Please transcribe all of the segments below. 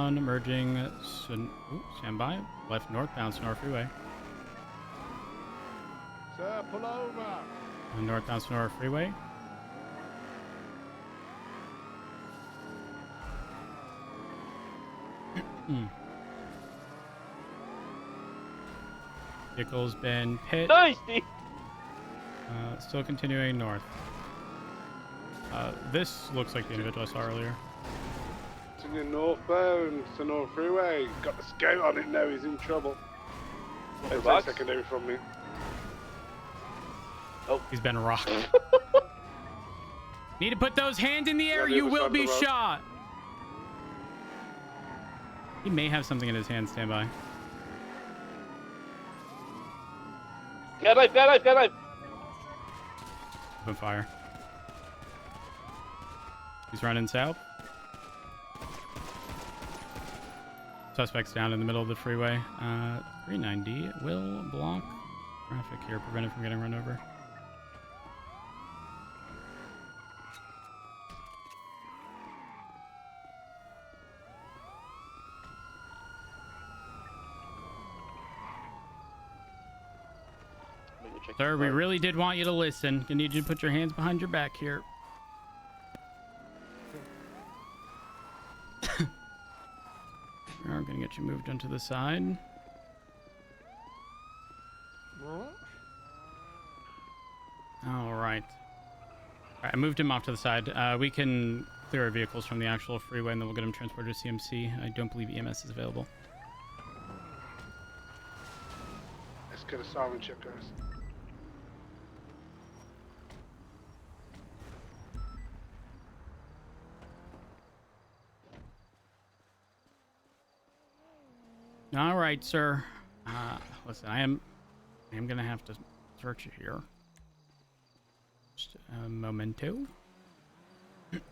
1 merging. Stand by. Left northbound Sonora Freeway. Sir, pull over. Northbound Sonora Freeway. Vehicle's been pit. Nice, Steve. Still continuing north. This looks like the individual I saw earlier. Continuing northbound, Sonora Freeway. Got the scout on it now, he's in trouble. It's a secondary from me. Oh, he's been rocked. Need to put those hands in the air, you will be shot. He may have something in his hand. Stand by. Got knife. Open fire. He's running south. Suspect's down in the middle of the freeway. 390 will block traffic here, prevent it from getting run over. Sir, we really did want you to listen. I need you to put your hands behind your back here. We're going to get you moved onto the side. All right. I moved him off to the side. We can clear our vehicles from the actual freeway, and then we'll get him transported to CMC. I don't believe EMS is available. Let's get a siren check, guys. All right, sir. Listen, I am gonna have to search you here. Just a momento. Here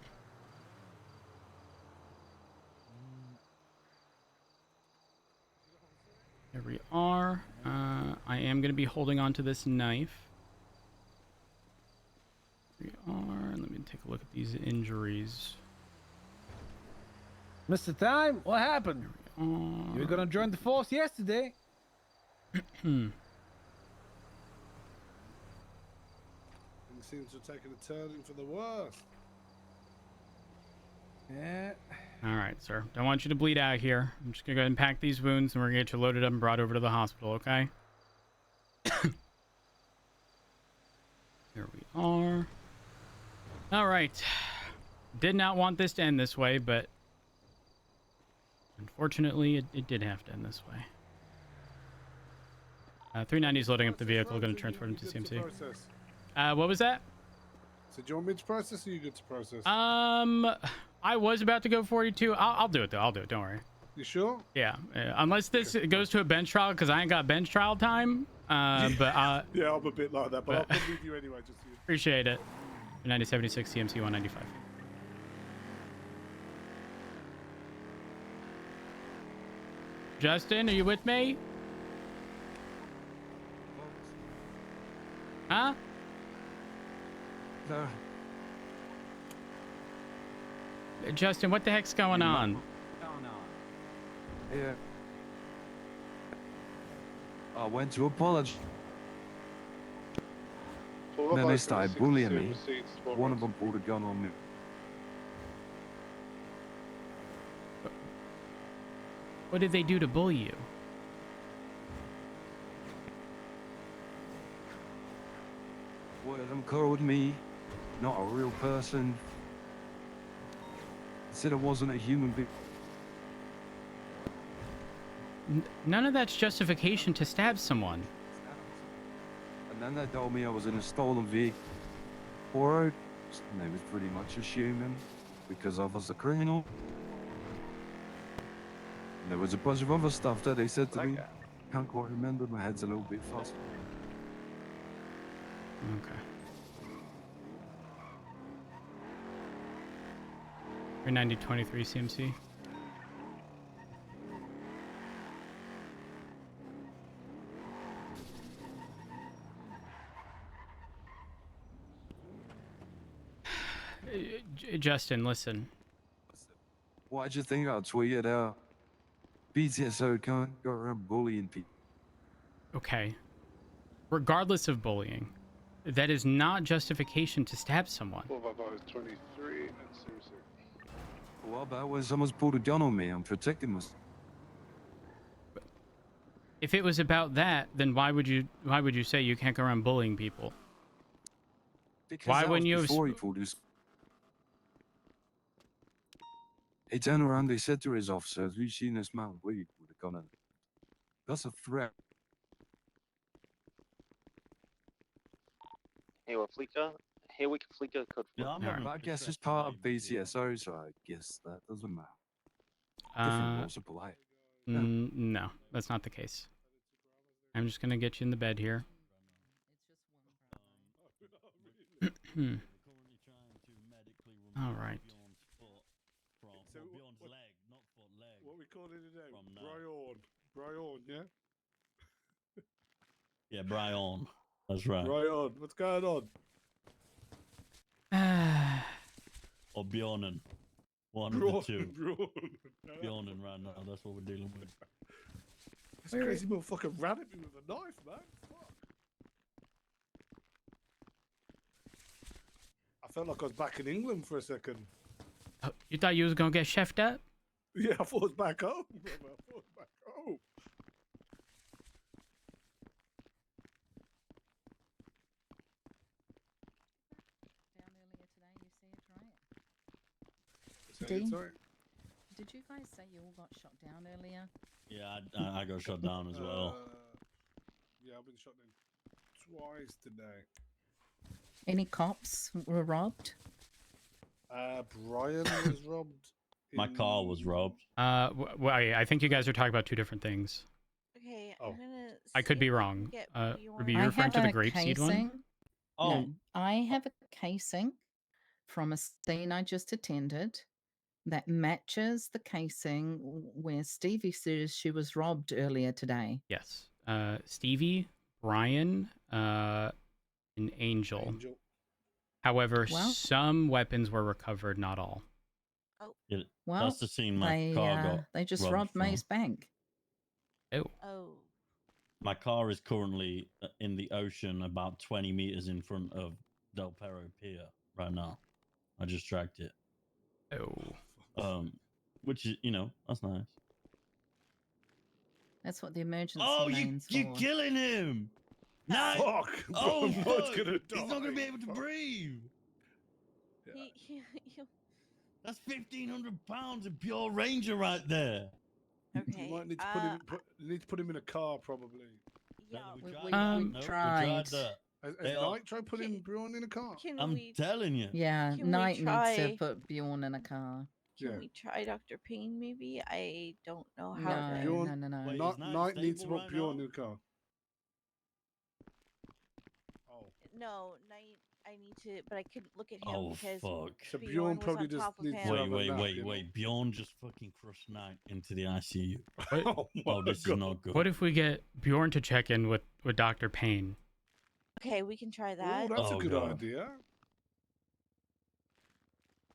we are. I am gonna be holding on to this knife. Here we are. Let me take a look at these injuries. Mr. Time, what happened? You were gonna join the force yesterday. Things seem to have taken a turning for the worse. Yeah. All right, sir. Don't want you to bleed out here. I'm just gonna go ahead and pack these wounds, and we're gonna get you loaded up and brought over to the hospital. Okay? Here we are. All right. Did not want this to end this way, but unfortunately, it did have to end this way. 390 is loading up the vehicle. Going to transport him to CMC. What was that? So do you want me to process, or you good to process? I was about to go 42. I'll do it though. I'll do it. Don't worry. You sure? Yeah. Unless this goes to a bench trial, because I ain't got bench trial time. But yeah, I'm a bit like that, but I'll come with you anyway. Just so you... Appreciate it. 9076 CMC 195. Justin, are you with me? Huh? No. Justin, what the heck's going on? Yeah. I went to apologize. Then they started bullying me. One of them pulled a gun on me. What did they do to bully you? One of them called me not a real person. Said I wasn't a human being. None of that's justification to stab someone. And then they told me I was in a stolen vehicle. Or they was pretty much assuming because I was a criminal. And there was a bunch of other stuff that they said to me. Can't quite remember. My head's a little bit fast. Okay. 39023 CMC. Justin, listen. Why'd you think I tweeted out? BTSO can't go around bullying people. Okay. Regardless of bullying, that is not justification to stab someone. 455 is 23. Let's see. What about when someone's pulled a gun on me? I'm protecting myself. If it was about that, then why would you say you can't go around bullying people? Because Why that wouldn't was you have before he pulled his... He turned around, he said to his officers, "We've seen this man weed with a gun in it. That's a threat." Hey, what Fleeka? Hey, we can Fleeka code Yeah, 4. I'm Alright. not, I guess it's part of BTSO, so I guess that doesn't matter. Different laws are polite. No, that's not the case. I'm just gonna get you in the bed here. All right. What we calling it today? Brian, yeah? Yeah, Brian. That's right. Brian, what's going on? Or Bjornen. One of the two. Bjornen right now. That's what we're dealing with. This crazy motherfucker ran at me with a knife, man. Fuck. I felt like I was back in England for a second. Oh, you thought you was gonna get chefed up? Yeah, I thought I was back home, brother. I thought I was back home. Down earlier today, you see it, right? Say it, sorry. Did you guys say you all got shot down earlier? Yeah, I got shut down as well. Yeah, I've been shot down twice today. Any cops were robbed? Brian was robbed. My car was robbed. I think you guys are talking about two different things. Okay, Oh. I'm gonna. I could see be if I can wrong. get Ruby, Bjorn- you're referring to the a grapeseed one? casing. Oh, No, I have a casing from a scene I just attended that matches the casing where Stevie says she was robbed earlier today. Yes. Stevie, Brian, and Angel. However, Well- some weapons were recovered, not all. yeah, Well, that's the scene my car got. they just robbed robbed from. May's bank. Oh. Oh, My car is currently in the ocean about 20 meters in front of Del Perro Pier right now. I just tracked it. Oh. Which is, that's nice. That's what the emergency Oh, lane's you're for. killing him! No! Fuck! Bro, Oh, I'm not fuck! gonna die. He's not gonna be able to Fuck. breathe. Yeah. That's 1,500 pounds of pure ranger right there. okay. You might need to put him in a car, probably. Yeah. We we tried tried. that. Has They are- Knight tried putting Brian in a car? Can I'm we? telling you. Yeah, Can we Knight needs to try- put Bjorn in a car. Can Yeah. we try Dr. Payne? Maybe I don't know how No, to. Bjorn- no. Wait, Knight, is Knight Knight needs to stable put right Bjorn now? in a car. Oh. No, Knight. I need to, but I couldn't look at him Oh, because fuck. So Bjorn Bjorn was probably on just top of needs to him. have a nap, you know? Wait. Bjorn just fucking crushed Knight into the ICU. Oh, Oh, this God. is not good. What if we get Bjorn to check in with Dr. Payne? Okay, we can try Oh, that. that's a Oh, good God. idea.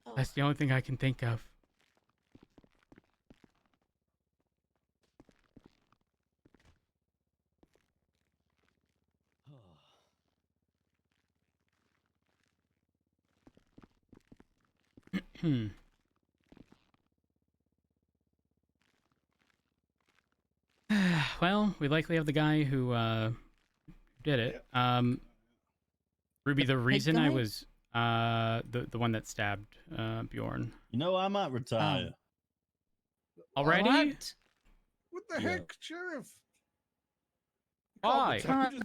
Oh, That's the only thing I can think of. Well, we likely have the guy who did it. Ruby, the reason I guy? was the one that stabbed Bjorn I might retire. already. What? What the Yeah. heck, Sheriff? Why? Can't,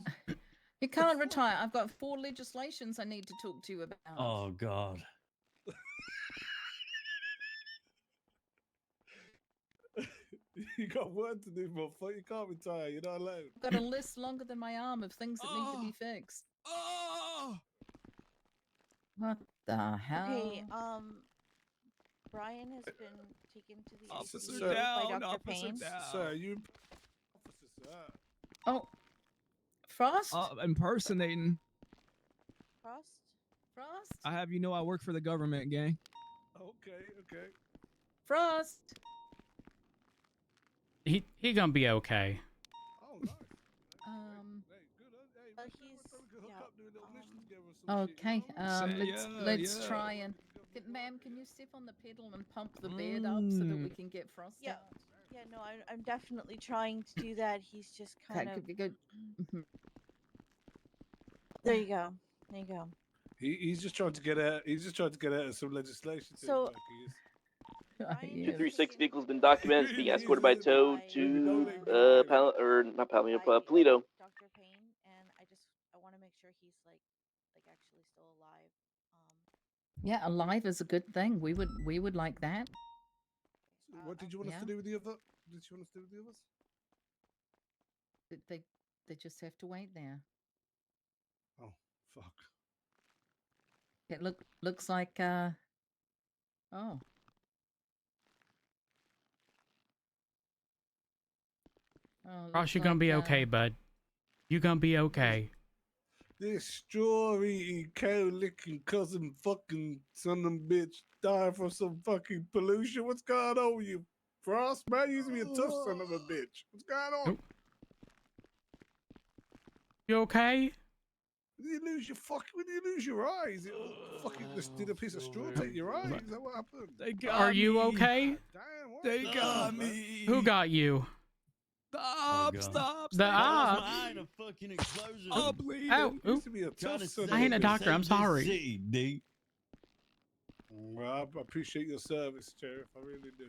you can't retire. I've got 4 legislations I need to talk to you about. Oh, God. You got work to do, motherfucker. You can't retire. You're not alone. I've got a list longer than my arm of things that need to be fixed. Oh! What the hell? okay. Brian has been taken to the Officer ICU by down, Dr. Payne. Sir, you... Officer, sir. Oh, Frost? Impersonating. Frost. Frost? I have you know I work for the government, gang. Okay. Frost? He gonna be okay. Oh, nice. Hey, good. Hey, Well, maybe he's- we could hook yeah, up, do a little mission together or some shit, Okay. you know? Let's yeah. try and. Ma'am, can you step on the pedal and pump the bed up so that we can get Frost Yeah. out? Yeah, no, I'm definitely trying to do that. He's just kind Okay, of. could be good. Mhm. There you go. There you go. He's just trying to get out. He's just trying to get out of some legislation. To So- work. He is. Ryan Yes. 236 vehicles been documented as being escorted by tow Don't to let him get away with it. not Palomino, by, Polito. Dr. Payne, and I want to make sure he's like actually still alive. Yeah, alive is a good thing. We would like that. What did you want us to Yeah. do with the other? Did you want us to do with the others? They just have to wait there. Oh, fuck. It looks like oh. Oh, Ross, looks you're gonna like, be okay, bud. You gonna be okay. This straw eating, cow licking, cousin fucking son of a bitch dying from some fucking pollution. What's going on with you, Frost? Man, you used to be a tough son of a bitch. What's going on? Oh. You okay? When you lose your when you lose your eyes, it fucking just did a piece of straw take your eyes. Is that what happened? They got Are you me. okay? Damn, what? They What's got on, man? me. Who got you? Stop, God. stop. The stay That was op. my eye in a fucking explosion. I'm bleeding. Ow. You Oop. used to be a Trying tough to son of I ain't a bitch. doctor, I'm save this sorry. city, D. Well, I appreciate your service, Sheriff. I really do.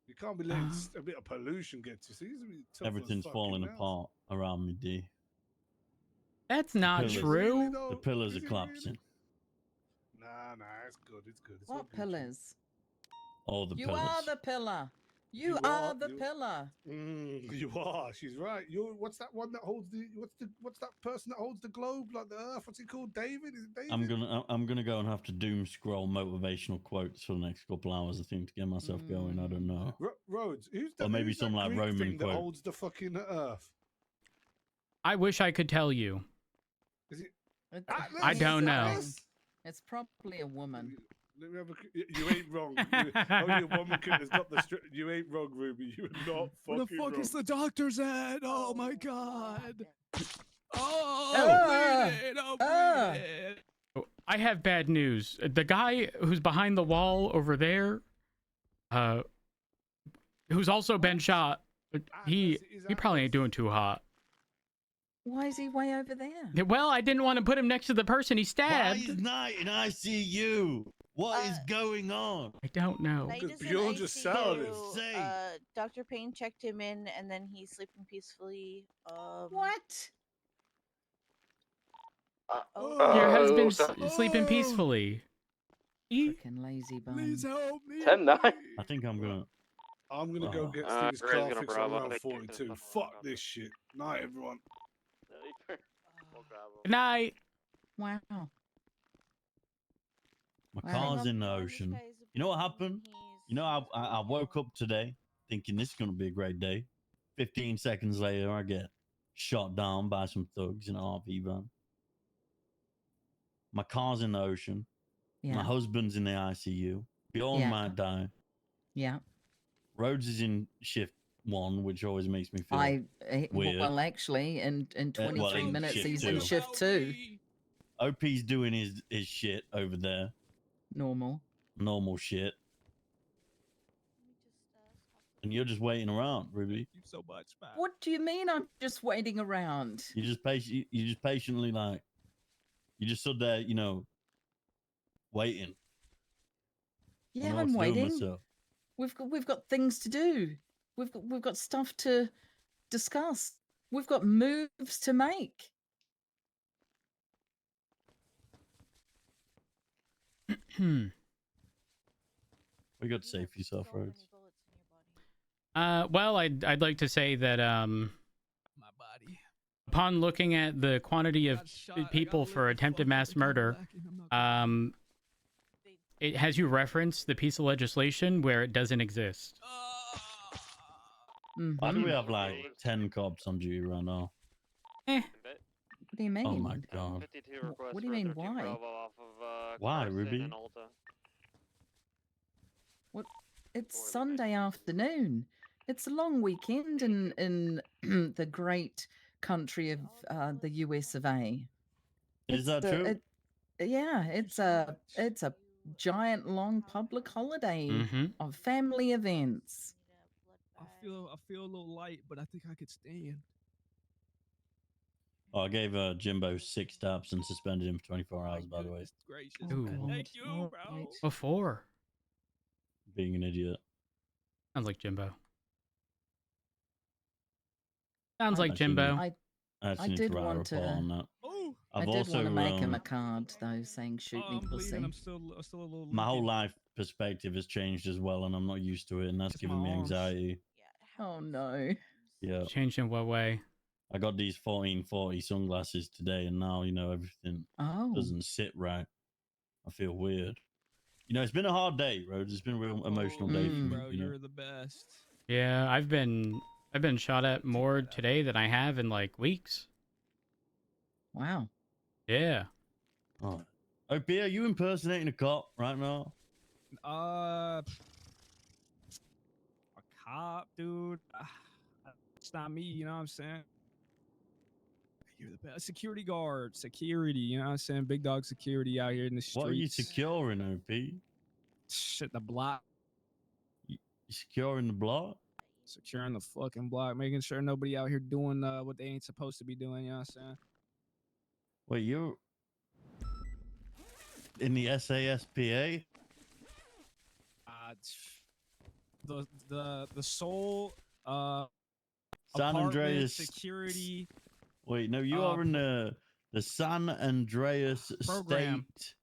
You can't be letting a bit of pollution get you. So you used to be tough as Everything's fucking falling nails. apart around me, D. That's not Pillars. Is it true. really, though? The pillars Is are it collapsing. Really? Nah, it's good. It's good. It's all What Gucci. pillars? All the You pillars. are the pillar. You You are are, the you- pillar. You are. She's right. You're. What's that one that holds the? What's that person that holds the globe like the Earth? What's he called? David? Is it David? I'm gonna go and have to doom scroll motivational quotes for the next couple hours. I think to get myself going. I don't know. Rhodes. Who's Or that? maybe who's some that like Greek Roman thing that quote. holds the fucking Earth? I wish I could tell you. Is it? It's- I don't know. Atlas? It's probably a woman. Let me have you ain't wrong. Only a woman could have got the. You ain't wrong, Ruby. You are not Where the fucking fuck wrong. is the doctor's at? Oh my god. Oh, Ah! I'm bleeding. I'm Ah! bleeding. Oh, I have bad news. The guy who's behind the wall over there, who's also been shot, he probably ain't doing too hot. Why is he way over there? Yeah, well, I didn't want to put him next to the person he Why stabbed. is Knight in ICU? What is going on? I don't know. Knight Because is in Bjorn just soured him. ICU. Dr. Payne checked him in, and then he's sleeping peacefully. What? Your husband's so- sleeping peacefully. He- Freaking lazy bum. Please help me. 10-9. I think I'm gonna. I'm gonna go get Uh, Steve's Ray's car gonna fixed Bravo. on round Take care. 42. Fuck this shit. Night, everyone. Good night. Wow. My Wow. car's in the ocean. You know what happened? You know, I woke up today thinking this is gonna be a great day. 15 seconds later, I get shot down by some thugs in an RV van. My car's in the ocean. My Yeah. husband's in the ICU. Bjorn Yeah. might die. Yeah. Rhodes is in shift 1, which always makes me feel weird. Well, actually, in 23 in minutes, shift he's two. in shift 2. OP's doing his shit over there. Normal. Normal shit. And you're just waiting around, Ruby. Thank you so much, man. What do you mean I'm just waiting around? You just patiently like you just stood there, you know, waiting. I Yeah, don't know I'm what to do with waiting. myself. We've got things to do. We've got stuff to discuss. We've got moves to make. We got to say for yourself, Rhodes. Well, I'd like to say that My body. upon looking at the quantity of Got shot. I got people a for little attempted fucked mass up and murder, lacking. I'm not gonna- it has you reference the piece of legislation where it doesn't exist. Why do we Mhm. have like 10 cops on duty right now? What do you mean? Oh my god. What do you mean, why? Why, Ruby? What? it's Sunday afternoon. It's a long weekend in the great country of the US of A. Is that true? Yeah, it's a giant long public holiday Mm-hmm. of family events. I feel a little light, but I think I could stand. Oh, I gave Jimbo 6 taps and suspended him for 24 hours, by the way. Goodness gracious. Ooh. man. Thank you, All bro. right. Before. Being an idiot. Sounds like Jimbo. Sounds I- like Actually, Jimbo. I I actually need did to write a want report to- on that. Oh, I I've did also want to make him a card though, saying "Shoot me, I'm pussy." bleeding. I'm still a little. my whole leaking. life perspective has changed as well, and I'm not used to it, and that's Just my giving me arms. anxiety. Oh no. Yeah, Changed in what way? I got these 1440 sunglasses today, and now everything Oh. doesn't sit right. I feel weird. It's been a hard day, Rhodes. It's been a real emotional day for me. Bro, you're the best. Yeah, I've been shot at more today than I have in like weeks. Wow. Yeah. Oh, OP, are you impersonating a cop right now? A cop, dude. It's not me. You know what I'm saying? You're the best. Security guard, security. You know what I'm saying? Big dog security out here in the streets. What are you securing, OP? Shit, the block. You securing the block? Securing the fucking block, making sure nobody out here doing what they ain't supposed to be doing. You know what I'm saying? Wait, you're in the SASPA? The sole San apartment Andreas security. Wait, no, you are in the San Andreas Program. State.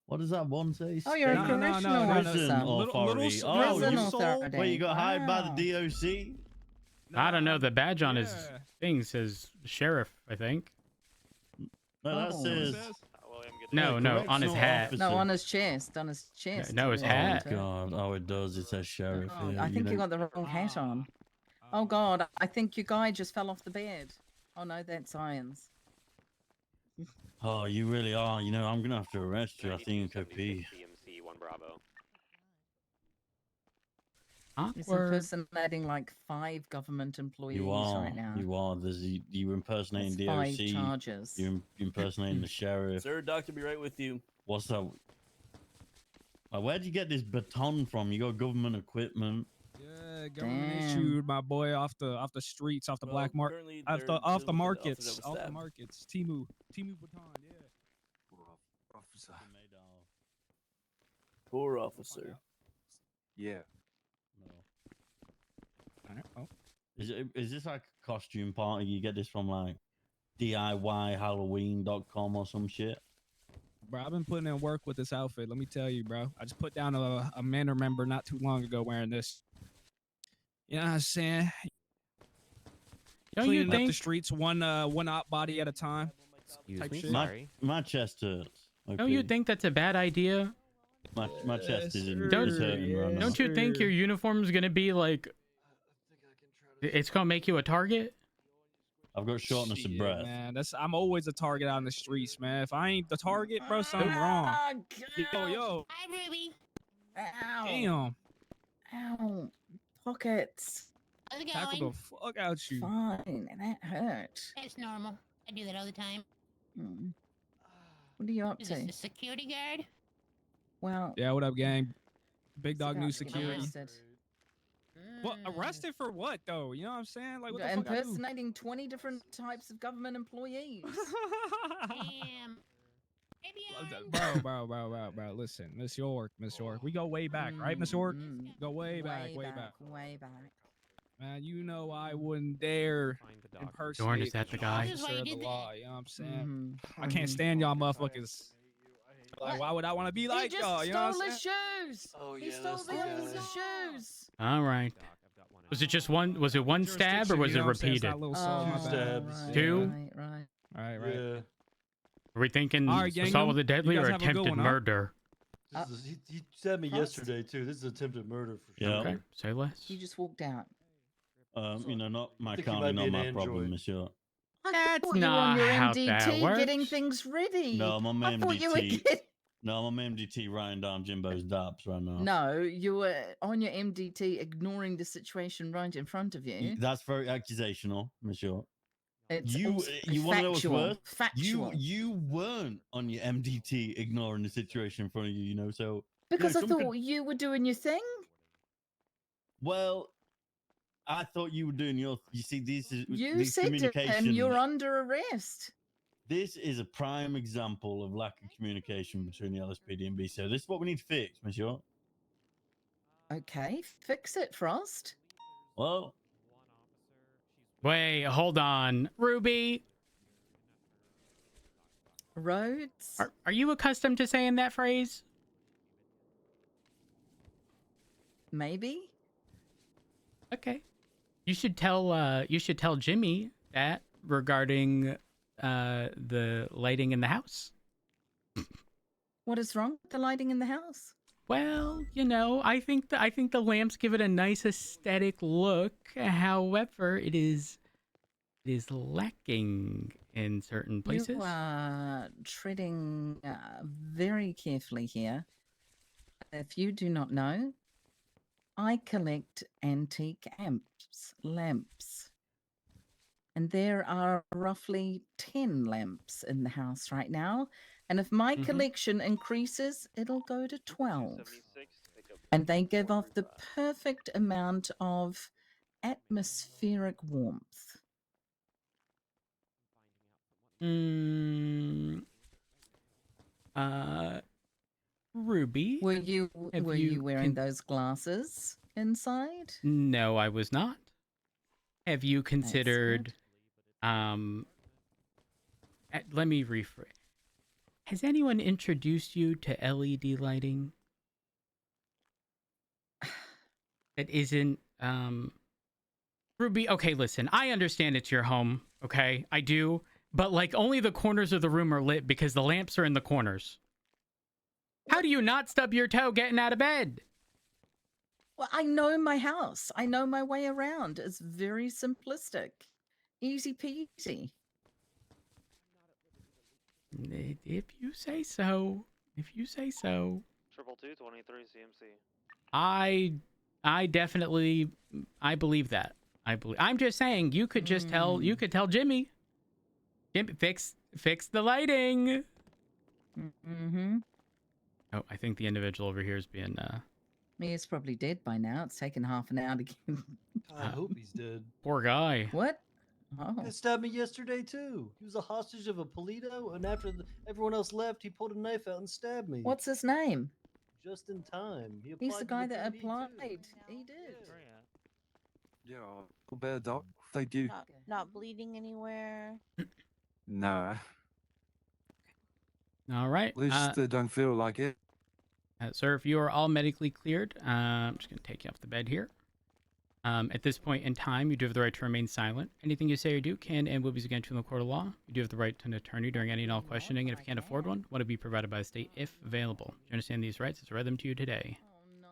What does that one say? Oh, you're a State correctional Prison officer. Authority. Prison you, authority. wait, you got hired by Wow. the DOC? I don't know. The badge on his Yeah. thing says sheriff, I think. No, that Oh. says. No, no, on his correctional hat. officer. No, on his chest. On his chest. No, his it hat. says. God, oh, it does. It says sheriff. Oh, here. I think you know- got the wrong hat on. Oh God, I think your guy just fell off the bed. Oh no, that's Irons. Oh, you really are. I'm gonna have to arrest you. I think, OP. CMC 1 Bravo. He's Awkward. impersonating like 5 government employees You are. right now. You are. You impersonating That's DOC. 5 charges. You impersonating the sheriff. Sir, doctor, be right with you. What's that? Where'd you get this baton from? You got government equipment. Yeah, government Damn. issued, my boy, off the streets, off the black market, Currently, off they're the dealing with markets, officers off the stabbed. markets. Timu baton, yeah. Officer. Poor officer. Yeah. No. All right, oh. Is this like a costume party? You get this from like DIYHalloween.com or some shit? Bro, I've been putting in work with this outfit. Let me tell you, bro. I just put down a manor member not too long ago wearing this. You know what I'm saying? Don't you Cleaning up the think? streets one op body at a time. Excuse Type me, shit. sorry. My chest hurts. Don't you think that's a bad idea? My chest is Yes, Don't- hurting right now. Don't you think your uniform's gonna be like? It's gonna make you a target. I've got shortness of Shit, breath. man. I'm always a target out in the streets, man. If I ain't the target, bro, something wrong. Ah, Yo, Hi, Ruby. Ow. damn. Ow. Pockets. How's it Tackle going? the fuck out you. Fine. That hurt. It's normal. I do that all the time. Hmm. What are you up Is to? this the security guard? Well, Yeah, what up, gang? Big it's dog about new to get security. arrested. What? Mm. Arrested for what, though? You know what I'm saying? Like, what the fuck I do? Impersonating 20 different types of government employees. Damn. Maybe on. Bro. Listen, Miss York. We go way back, right, Miss York? Mm, Go way back. Way back. Man, you know I wouldn't dare Find the document. impersonate Jordan, is that the an guy? This is why officer you of the did law. You know what I'm saying? Mhm, I can't mhm. stand y'all motherfuckers. Like, why would I want to be like He y'all? just You know stole what I'm his saying? shoes. Oh, He yeah, stole that's the the officer's guy. shoes. All right. Was it just one? Was it one stab or Jurisdiction, was you it know what I'm saying? It's repeated? not little salt, my Oh, bad. stabs. right, Two? Right. Right. Yeah. Are we thinking All right, gang, assault with a deadly you or guys have a good attempted one, huh? murder? He stabbed me Trust? yesterday too. This is attempted murder for Yeah. sure. Okay, say less. You just walked out. Not my I think he kind, might be not an my problem, android. monsieur. I That's thought you were on your not how that MDT getting works. things ready. No, I'm on my I thought you were MDT. No, I'm on MDT writing down Jimbo's dops right now. No, you were on your MDT ignoring the situation right in front of you. That's very accusational, Monsieur. It's You also want to know what's factual. worse? Factual. You weren't on your MDT ignoring the situation in front of you, you know, so Because I someone thought you were doing your thing. well, I thought you were doing your you see You this said to communication him, "You're under arrest." this is a prime example of lack of communication between the LSPD and BCO. This is what we need to fix, Monsieur. Okay, fix it, Frost. Well, Wait, hold on. Ruby, Rhodes. are you accustomed to saying that phrase? Maybe. Okay. You should tell Jimmy that regarding the lighting in the house. What is wrong with the lighting in the house? Well, you know, I think the lamps give it a nice aesthetic look. However, it is lacking in certain places. You are treading very carefully here. If you do not know, I collect antique lamps. And there are roughly 10 lamps in the house right now. And if my collection increases, it'll go to 12. And they give off the perfect amount of atmospheric warmth. Ruby, Were you wearing those glasses inside? No, I was not. Have you considered let me rephrase. Has anyone introduced you to LED lighting? That isn't Ruby, okay, listen. I understand it's your home, okay? I do, but like only the corners of the room are lit because the lamps are in the corners. How do you not stub your toe getting out of bed? Well, I know my house. I know my way around. It's very simplistic. Easy peasy. If you say so. If you say so. 222-23 CMC. I definitely believe that. I'm just saying you could just tell Jimmy. Jimmy, fix the lighting. Mm-hmm. Oh, I think the individual over here is being He's probably dead by now. It's taken half an hour to get. I hope he's dead. Poor guy. What? Oh. He stabbed me yesterday too. He was a hostage of a Polito, and after everyone else left, he pulled a knife out and stabbed me. What's his name? Just in time. He's the applied to guy that PD applied. too. He did. Yeah, cool bad doc. Thank you. Not bleeding anywhere. No, All right. at least they don't feel like it. Sir, if you are all medically cleared, I'm just going to take you off the bed here. At this point in time, you do have the right to remain silent. Anything you say or do can and will be against you in the court of law. You do have the right to an attorney during any and all questioning, and if you can't afford one, want to be provided by the state if available. Do you understand these rights? Let's read them to you today. Oh no.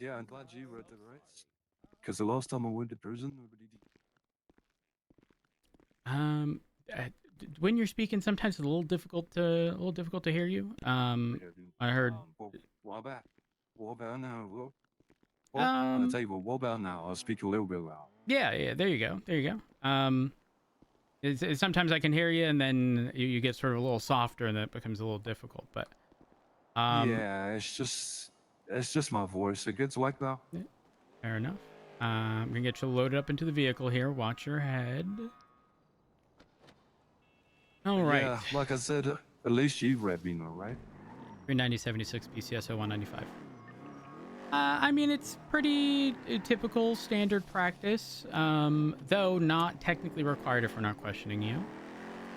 Yeah, I'm glad you read the rights. Because the last time I went to prison, nobody did. When you're speaking, sometimes it's a little difficult to hear you. I heard. What about now? I'll tell you what about now? I'll speak a little bit loud. Yeah. There you go. Sometimes I can hear you, and then you get sort of a little softer, and then it becomes a little difficult. But yeah, it's just my voice. It gets like that. Yeah, fair enough. I'm gonna get you loaded up into the vehicle here. Watch your head. All right. Yeah, like I said, at least you've read me, right? 39076 BCSO 195. I mean, it's pretty typical standard practice, though not technically required if we're not questioning you.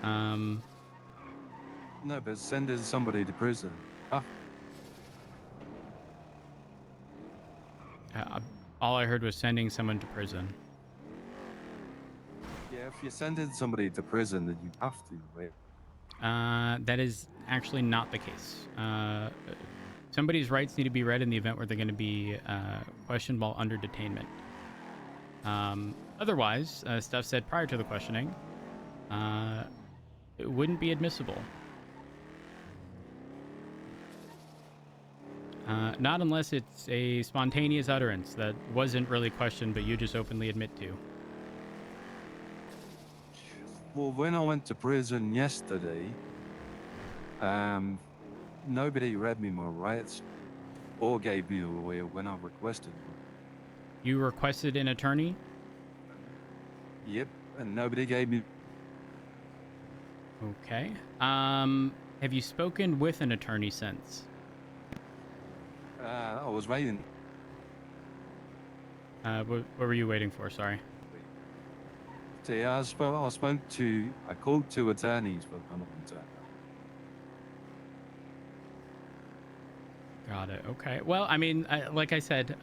No, but sending somebody to prison. All I heard was sending someone to prison. Yeah, if you're sending somebody to prison, then you have to, right? That is actually not the case. Somebody's rights need to be read in the event where they're going to be questioned while under detainment. Otherwise, stuff said prior to the questioning, it wouldn't be admissible. Not unless it's a spontaneous utterance that wasn't really questioned, but you just openly admit to. Well, when I went to prison yesterday, nobody read me my rights or gave me a lawyer when I requested one. You requested an attorney? Yep, and nobody gave me. Okay. Have you spoken with an attorney since? I was waiting. What were you waiting for? Sorry. See, I called 2 attorneys, but none of them turned up. Got it. Okay. Well, I mean, like I said,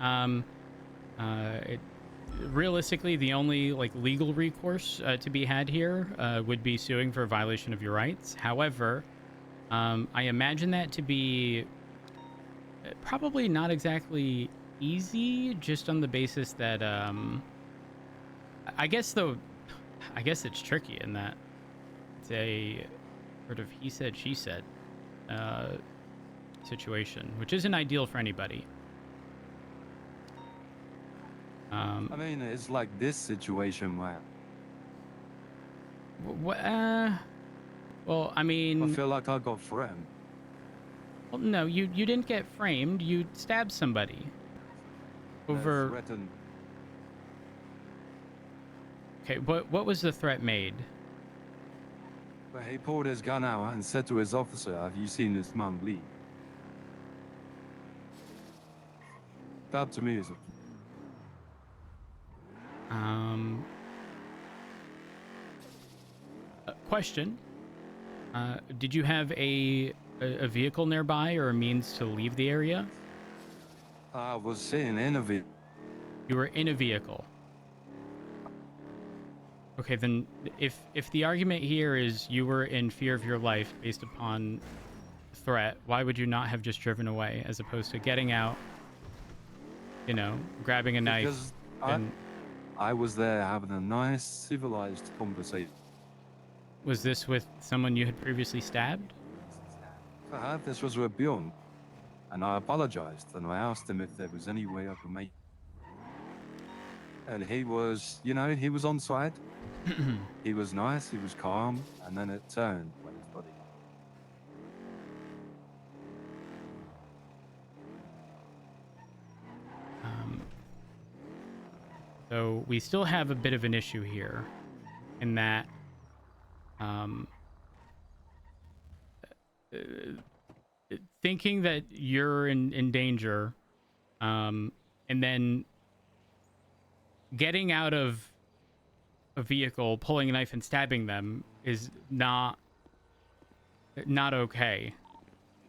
realistically, the only legal recourse to be had here would be suing for violation of your rights. However, I imagine that to be probably not exactly easy, just on the basis that I guess it's tricky in that it's a sort of he said, she said situation, which isn't ideal for anybody. I mean, it's like this situation where well, I mean, I feel like I got threatened. well, no, you didn't get framed. You stabbed somebody over. Threatened. Okay, what was the threat made? But he pulled his gun out and said to his officer, "Have you seen this man bleed?" That to me is a... Question. Did you have a vehicle nearby or a means to leave the area? I was sitting in a vehicle. You were in a vehicle. Okay, then if the argument here is you were in fear of your life based upon threat, why would you not have just driven away as opposed to getting out, grabbing a knife? Because I was there having a nice, civilized conversation. Was this with someone you had previously stabbed? This was with Bjorn, and I apologized, and I asked him if there was any way I could make... And he was, he was on side. He was nice, he was calm, and then it turned when his body... So we still have a bit of an issue here in that thinking that you're in danger and then getting out of a vehicle, pulling a knife and stabbing them is not okay.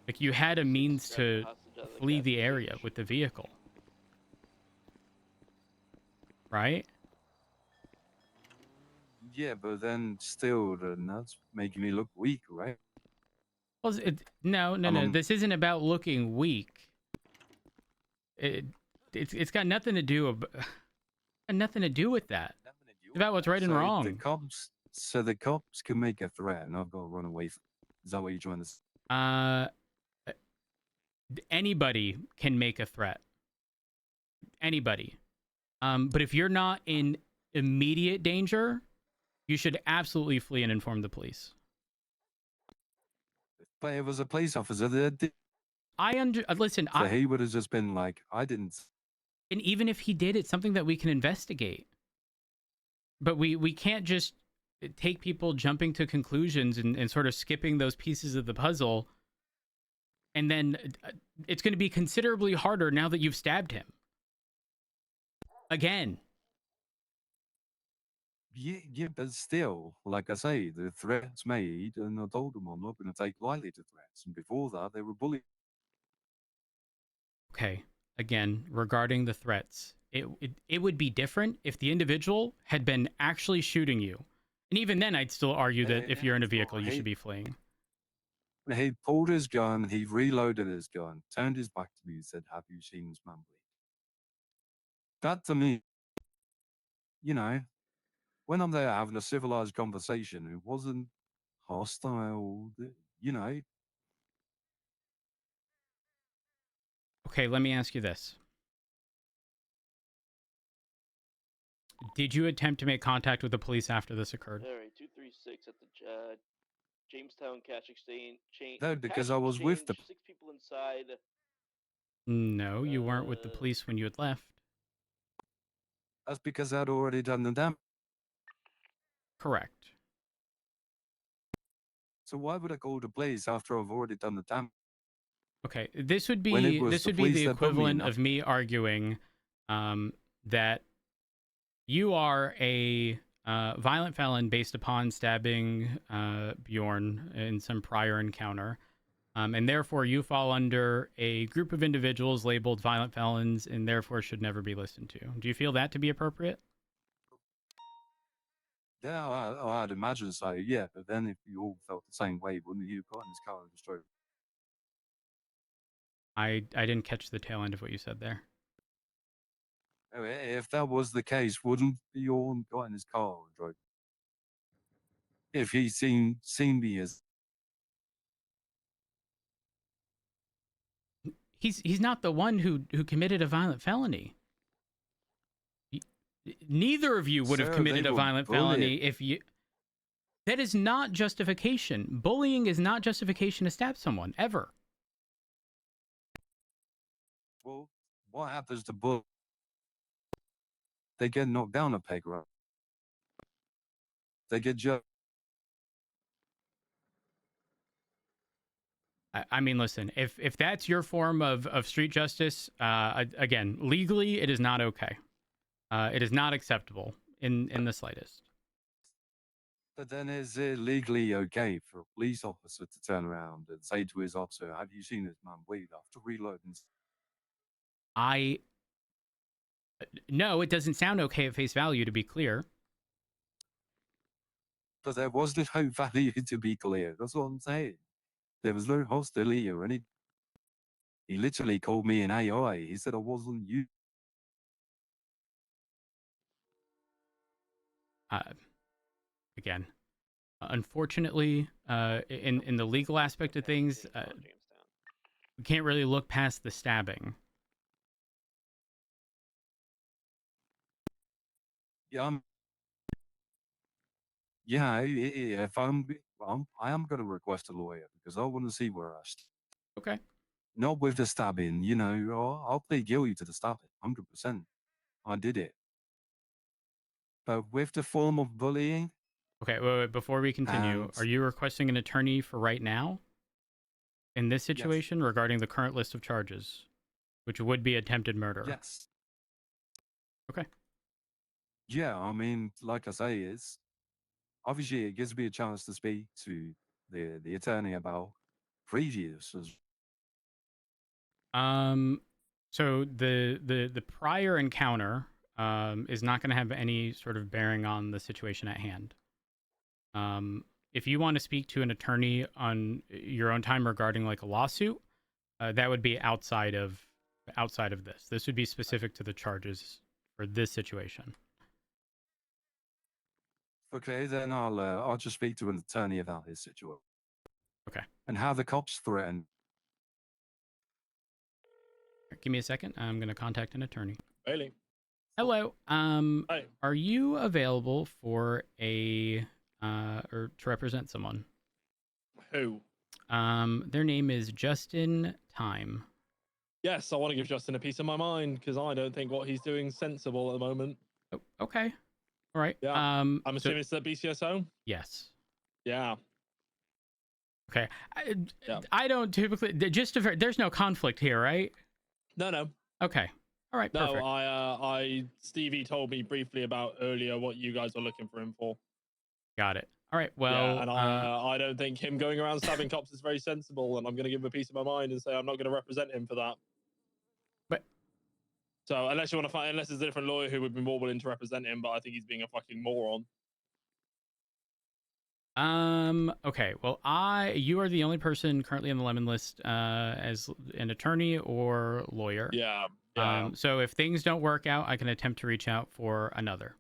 Like, you had a means to flee the area with the vehicle, right? Yeah, but then still, that's making me look weak, right? Well, no. This isn't about looking weak. It's got nothing to do with that. It's about what's right and wrong. The cops can make a threat, and I've got to run away from... Is that what you're trying to say? Anybody can make a threat. Anybody. But if you're not in immediate danger, you should absolutely flee and inform the police. But it was a police officer that did... Listen, so he would have just been like, I didn't... And even if he did, it's something that we can investigate. But we can't just take people jumping to conclusions and sort of skipping those pieces of the puzzle. And then it's going to be considerably harder now that you've stabbed him. Again. Yeah, but still, like I say, the threats made, and I told them I'm not going to take lightly to threats. And before that, they were bullied. Okay. Again, regarding the threats, it would be different if the individual had been actually shooting you. And even then, I'd still argue that if you're in a vehicle, you should be fleeing. He pulled his gun, he reloaded his gun, turned his back to me and said, "Have you seen this man bleed?" That to me, when I'm there having a civilized conversation, it wasn't hostile, Okay, let me ask you this. Did you attempt to make contact with the police after this occurred? All right, 236 at the Jamestown Cash Exchange. No, because Cash I was with the. Exchange, 6 people inside. No, you weren't with the police when you had left. That's because I'd already done the damage. Correct. So why would I call the police after I've already done the damage? Okay, this would When it be was this the would be police the that put me in equivalent that- of me arguing that you are a violent felon based upon stabbing Bjorn in some prior encounter, and therefore you fall under a group of individuals labeled violent felons and therefore should never be listened to. Do you feel that to be appropriate? Yeah, I'd imagine so, yeah. But then if you all felt the same way, wouldn't you have gotten his car and destroyed it? I didn't catch the tail end of what you said there. Oh, if that was the case, wouldn't Bjorn got in his car and drove? If he seen me as He's not the one who committed a violent felony. Neither of you would have Sir, committed they a were violent bullied. felony if you. That is not justification. Bullying is not justification to stab someone ever. well, what happens to bull? They get knocked down a peg, right? They get jerked. I mean, listen, if that's your form of street justice, again, legally, it is not okay. It is not acceptable in the slightest. But then is it legally okay for a police officer to turn around and say to his officer, "Have you seen this man bleed after reloading?" No, it doesn't sound okay at face value, to be clear. But there was no value to be clear. That's what I'm saying. There was no hostility or any. He literally called me an AI. He said I wasn't you. Again, unfortunately, in the legal aspect of things, we can't really look past the stabbing. Yeah, if I am going to request a lawyer because I want to see where I stand. Okay. Not with the stabbing, I'll plead guilty to the stabbing, 100%. I did it. But with the form of bullying, Okay, wait, before we continue, are you requesting an attorney for right now in this situation regarding the current list of charges, which would be attempted murder? yes. Okay. Yeah, I mean, like I say, it's obviously it gives me a chance to speak to the attorney about previous. So the prior encounter is not going to have any sort of bearing on the situation at hand. If you want to speak to an attorney on your own time regarding like a lawsuit, that would be outside of this. This would be specific to the charges for this situation. Okay, then I'll just speak to an attorney about his situation. Okay. And how the cops threaten. Give me a second. I'm going to contact an attorney. Bailey. Hello. Hi. Are you available for or to represent someone? Who? Their name is Justin Time. Yes, I want to give Justin a piece of my mind because I don't think what he's doing is sensible at the moment. Oh, okay. All right. Yeah. I'm assuming it's the BCSO? Yes. Yeah. Okay. I don't typically there's no conflict here, right? No. Okay. All right. No, Perfect. Stevie told me briefly about earlier what you guys are looking for him for. Got it. All right. Well, yeah, and I don't think him going around stabbing cops is very sensible, and I'm going to give him a piece of my mind and say I'm not going to represent him for that. But so unless you want to find, unless there's a different lawyer who would be more willing to represent him, but I think he's being a fucking moron. Okay. Well, you are the only person currently on the lemon list as an attorney or lawyer. Yeah. So if things don't work out, I can attempt to reach out for another.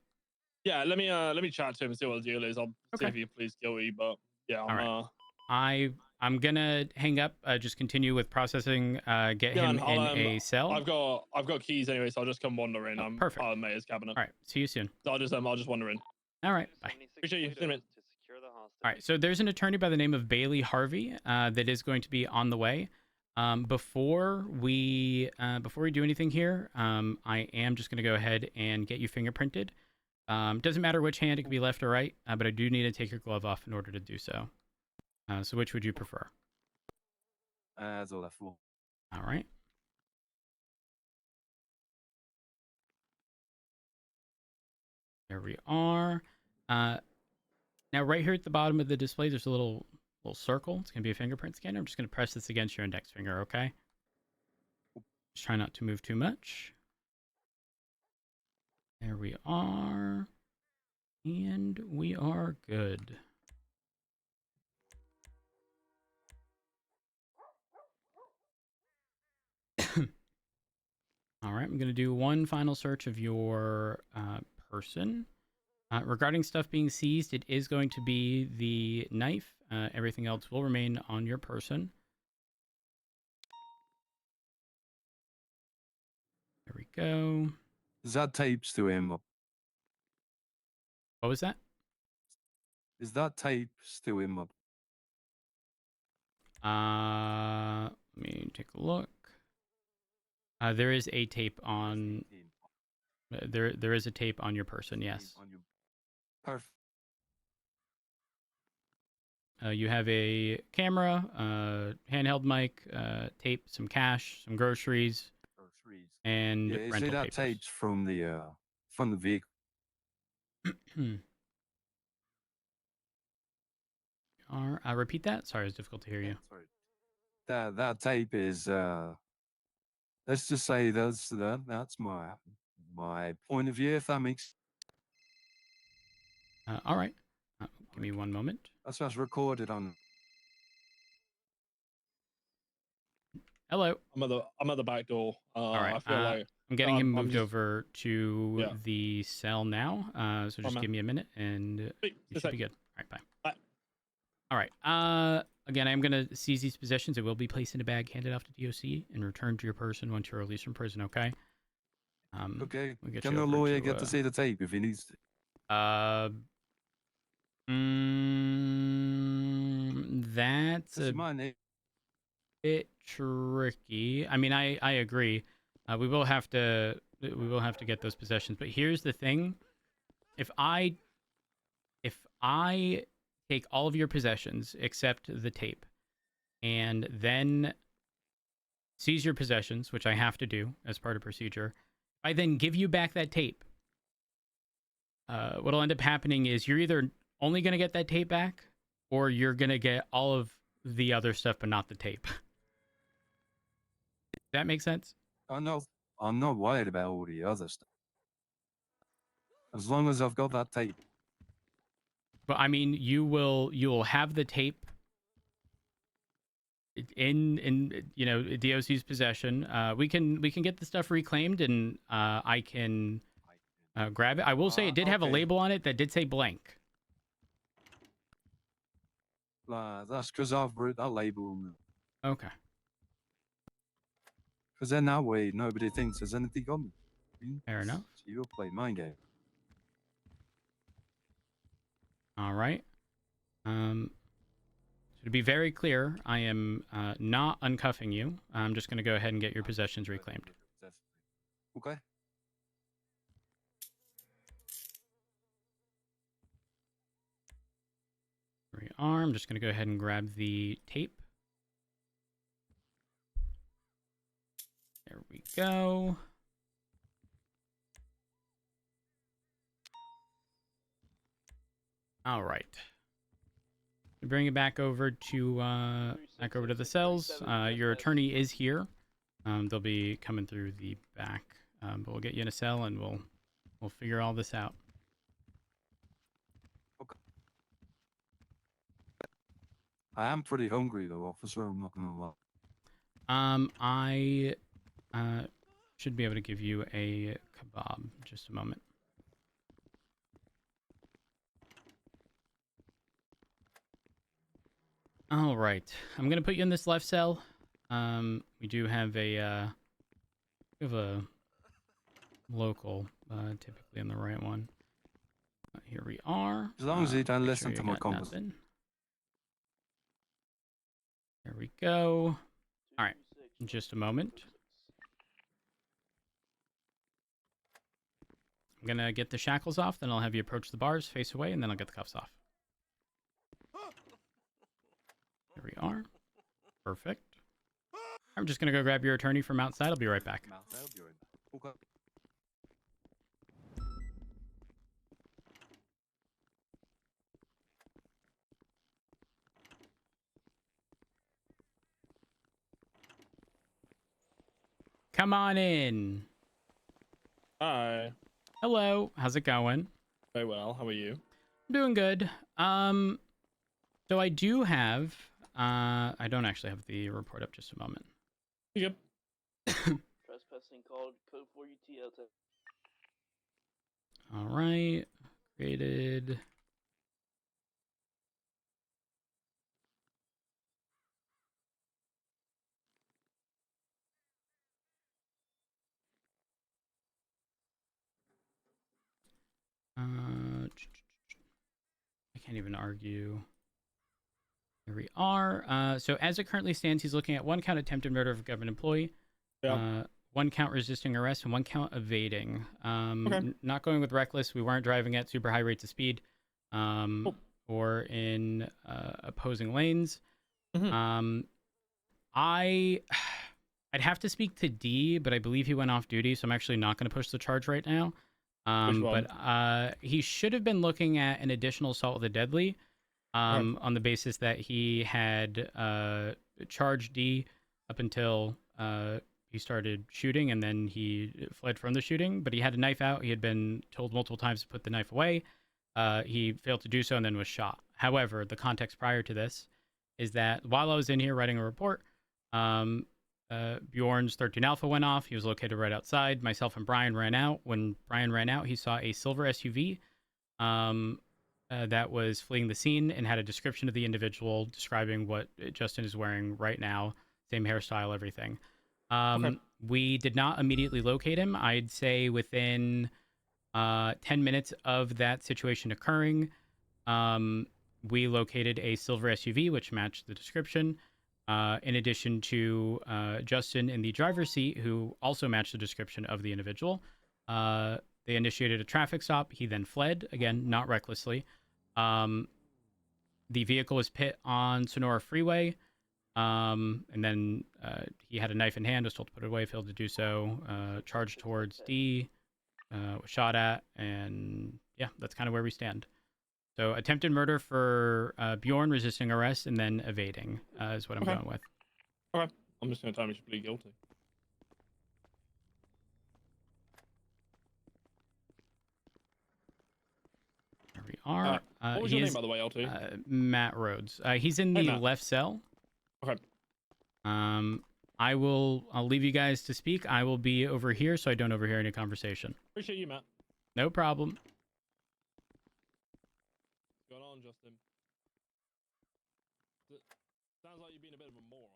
Yeah, let me chat to him and see what the deal is. I'll see if he pleads guilty, but yeah, All right. I'm gonna hang up. Just continue with processing. Get him in a cell. I've got keys anyway, so I'll just come wander in. I'm perfect. part of the mayor's cabinet. All right. See you soon. So I'll just wander in. All right. Bye. Appreciate you. See you in a minute. All right. So there's an attorney by the name of Bailey Harvey that is going to be on the way. Before we do anything here, I am just gonna go ahead and get you fingerprinted. Doesn't matter which hand, it could be left or right, but I do need to take your glove off in order to do so. So which would you prefer? The left one. All right. There we are. Now right here at the bottom of the display, there's a little circle. It's gonna be a fingerprint scanner. I'm just gonna press this against your index finger, okay? Just try not to move too much. There we are. And we are good. All right, I'm going to do one final search of your person. Regarding stuff being seized, it is going to be the knife. Everything else will remain on your person. There we go. Is that tapes to him? What was that? Is that tapes to him up? Let me take a look. There is a tape on. There is a tape on your person. Yes. Perfect. You have a camera, handheld mic, tape, some cash, some groceries, and Yeah, you rental see that papers. tapes from the vehicle. I'll repeat that. Sorry, it's difficult to hear you. Sorry. That tape is let's just say that's my point of view, if that makes. All right. Give me one moment. That's what's recorded on. Hello. I'm at the back door. All right. I feel like I'm getting him moved just- over to the cell now. So just man. give me a minute, and Sweet. you should be good. All right. Bye. Bye. All right. Again, I'm going to seize these possessions. It will be placed in a bag, handed off to DOC, and returned to your person once you're released from prison. Okay. Okay. we'll get Can you the over lawyer get to see the tape if he needs to? That's This a is my name. bit tricky. I mean, I agree. We will have to get those possessions. But here's the thing: if I take all of your possessions except the tape, and then seize your possessions, which I have to do as part of procedure, I then give you back that tape. What'll end up happening is you're either only going to get that tape back, or you're going to get all of the other stuff, but not the tape. Does that make sense? I'm not worried about all the other stuff. As long as I've got that tape. But I mean, you'll have the tape in DOC's possession. We can get the stuff reclaimed, and I can grab it. I will say it did have a okay. label on it that did say blank. That's because I've wrote that label on it. Okay. Because then that way nobody thinks there's anything on me. Fair enough. So you'll play my game. All right. So to be very clear, I am not uncuffing you. I'm just going to go ahead and get your possessions reclaimed. Okay. Here we are. I'm just going to go ahead and grab the tape. There we go. All right. Bring it back over to the cells. Your attorney is here. They'll be coming through the back, but we'll get you in a cell and we'll figure all this out. Okay. I am pretty hungry though, officer. I'm not gonna lie. I should be able to give you a kebab. Just a moment. All right. I'm gonna put you in this left cell. We do have a local, typically in the right one. Here we are. As long as you don't Make listen sure to you my got conversation. nothing. There we go. All right. In just a moment. I'm gonna get the shackles off, then I'll have you approach the bars, face away, and then I'll get the cuffs off. There we are. Perfect. I'm just gonna go grab your attorney from outside. I'll be right back. Okay. Come on in. Hi. Hello. How's it going? Very well. How are you? I'm doing good. So I do have. I don't actually have the report up. Just a moment. Yep. Trespassing called code 4 UTL. All right. Created. I can't even argue. Here we are. So as it currently stands, he's looking at 1 count attempted murder of a government employee, 1 count resisting arrest, and 1 count evading. Not going with reckless. We weren't driving at super high rates of speed, or in opposing lanes. I'd have to speak to D, but I believe he went off duty, so I'm actually not going to push the charge right now. But he should have been looking at an additional assault with a deadly, on the basis that he had charged D up until he started shooting, and then he fled from the shooting. But he had a knife out. He had been told multiple times to put the knife away. He failed to do so and then was shot. However, the context prior to this is that while I was in here writing a report, Bjorn's 13 Alpha went off. He was located right outside. Myself and Brian ran out. When Brian ran out, he saw a silver SUV that was fleeing the scene and had a description of the individual describing what Justin is wearing right now. Same hairstyle, everything. We did not immediately locate him. I'd say within 10 minutes of that situation occurring, we located a silver SUV, which matched the description. In addition to Justin in the driver's seat, who also matched the description of the individual. They initiated a traffic stop. He then fled, again, not recklessly. The vehicle was pit on Sonora Freeway, and then he had a knife in hand, was told to put it away, failed to do so, charged towards D, was shot at, and yeah, that's kind of where we stand. So attempted murder for Bjorn, resisting arrest, and then evading is what I'm going with. Okay. I'm just going to tell him he should plead guilty. There we are. What was your name, by the way, LT? Matt Rhodes. He's in the left cell. Okay. I'll leave you guys to speak. I will be over here so I don't overhear any conversation. Appreciate you, Matt. No problem. What's going on, Justin? Sounds like you're being a bit of a moron.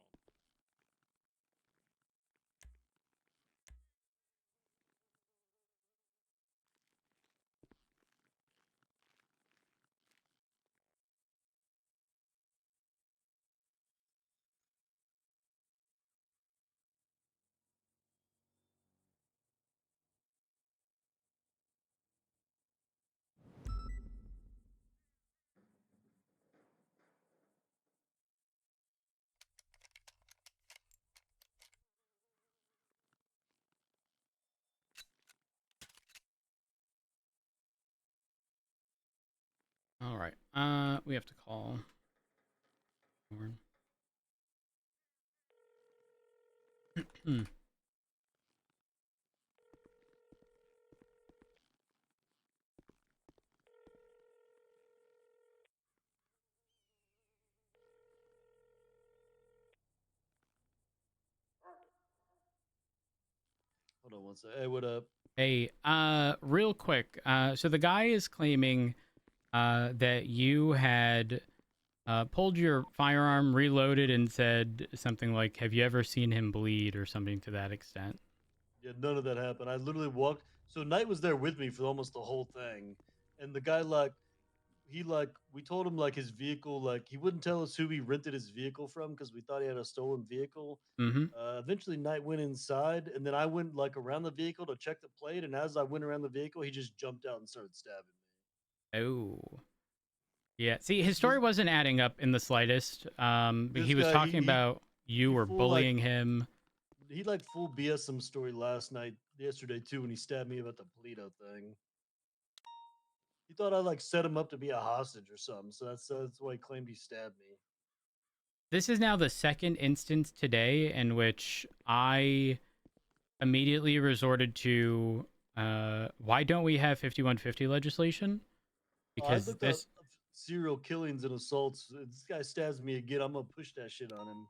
All right. We have to call. Hold on one second. Hey, what up? Hey, real quick. So the guy is claiming that you had pulled your firearm, reloaded, and said something like, "Have you ever seen him bleed?" or something to that extent. Yeah, none of that happened. I literally walked. So Knight was there with me for almost the whole thing, and the guy we told him like his vehicle, like he wouldn't tell us who he rented his vehicle from because we thought he had a stolen vehicle. Mm-hmm. Eventually, Knight went inside, and then I went like around the vehicle to check the plate. And as I went around the vehicle, he just jumped out and started stabbing me. Oh. Yeah. See, his story wasn't adding up in the slightest. This He was guy, talking about you were full, like- bullying him. He like full BS some story yesterday too, when he stabbed me about the Polito thing. He thought I like set him up to be a hostage or something, so that's why he claimed he stabbed me. This is now the second instance today in which I immediately resorted to why don't we have 5150 legislation? Because I looked this up serial killings and assaults. This guy stabs me again, I'm gonna push that shit on him.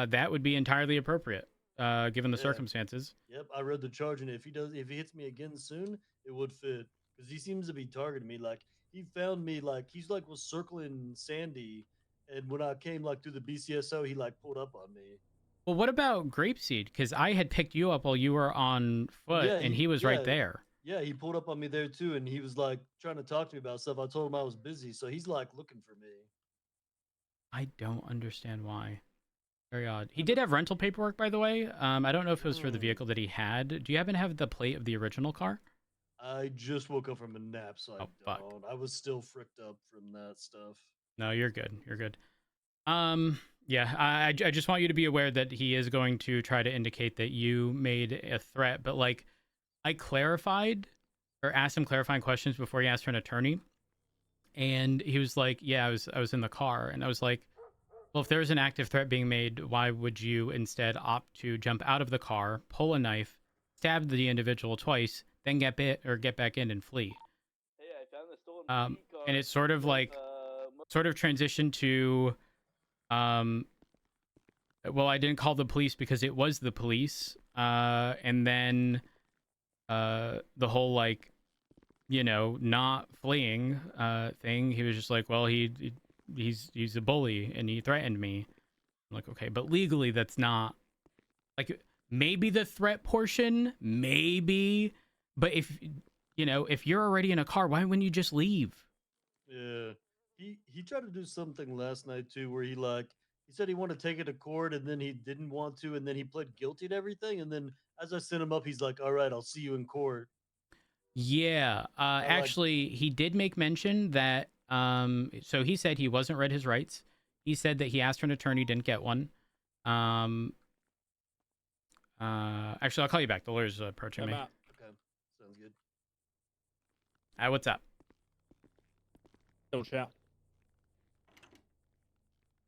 that would be entirely appropriate given the Yeah. circumstances. Yep, I read the charge, and if he hits me again soon, it would fit because he seems to be targeting me. Like he found me, like was circling Sandy, and when I came like through the BCSO, he like pulled up on me. Well, what about Grapeseed? Because I had picked you up while you were on foot, and he was right there. Yeah, he pulled up on me there too, and he was like trying to talk to me about stuff. I told him I was busy, so he's like looking for me. I don't understand why. Very odd. He did have rental paperwork, by the way. I don't know if it was for the vehicle that he had. Do you happen to have the plate of the original car? I just woke up from a nap, so I don't. Fuck. I was still fricked up from that stuff. No, you're good. You're good. Yeah, I just want you to be aware that he is going to try to indicate that you made a threat, but like I clarified or asked him clarifying questions before he asked for an attorney, and he was like, "Yeah, I was in the car," and I was like, "Well, if there's an active threat being made, why would you instead opt to jump out of the car, pull a knife, stab the individual twice, then get bit or get back in and flee?" Hey, I found the stolen And it's sort of like transitioned to well, I didn't call the police because it was the police, and then the whole like not fleeing thing, he was just like, well, he's a bully and he threatened me. I'm like, okay, but legally that's not like, maybe the threat portion, maybe, but if if you're already in a car, why wouldn't you just leave? Yeah, he tried to do something last night too, where he said he wanted to take it to court, and then he didn't want to, and then he pled guilty to everything, and then as I sent him up, he's like, "All right, I'll see you in court." Yeah, actually, he did make mention that. So he said he wasn't read his rights. He said that he asked for an attorney, didn't get one. Actually, I'll call you back. The lawyer's approaching me. Okay, sounds good. What's up? Don't shout.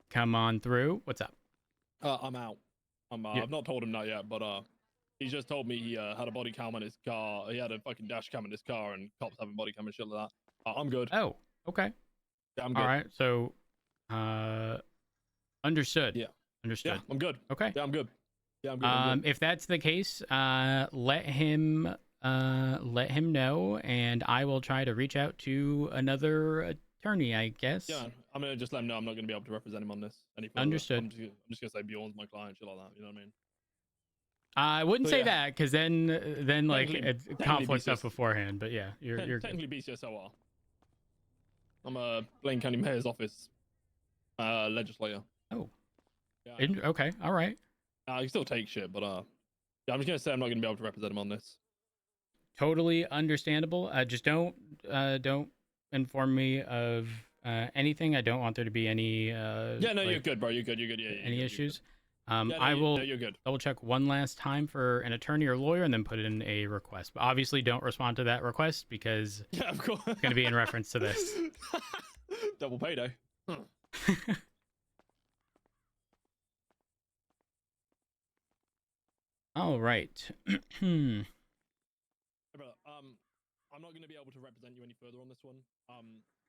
Come on through. What's up? I'm out. I've not told him that yet, but he's just told me he had a body cam in his car. He had a fucking dash cam in his car, and cops having body cam and shit like that. I'm good. Oh, okay. Yeah, I'm good. All right. So, understood. Yeah. Understood. Yeah, I'm good. Okay. Yeah, I'm good. Yeah, I'm good. I'm good. If that's the case, let him know, and I will try to reach out to another attorney, I guess. Yeah, I'm gonna just let him know I'm not gonna be able to represent him on this any further. Understood. I'm just gonna say Bjorn's my client, shit like that. You know what I mean? I wouldn't say yeah. that, because then like it's conflict stuff BCS beforehand. But yeah, you're good. technically BCSOR. I'm a Blaine County Mayor's office legislator. Oh. Yeah. Okay. All right. I can still take shit, but yeah, I'm just gonna say I'm not gonna be able to represent him on this. Totally understandable. Just don't inform me of anything. I don't want there to be any Yeah, no, you're good, bro. You're good. You're good. Yeah. Any issues. Yeah, no, I will you're good. double check one last time for an attorney or lawyer and then put in a request. But obviously don't respond to that request because Yeah, of course. it's going to be in reference to this. Double payday. Huh. All right. Hey, brother, I'm not going to be able to represent you any further on this one.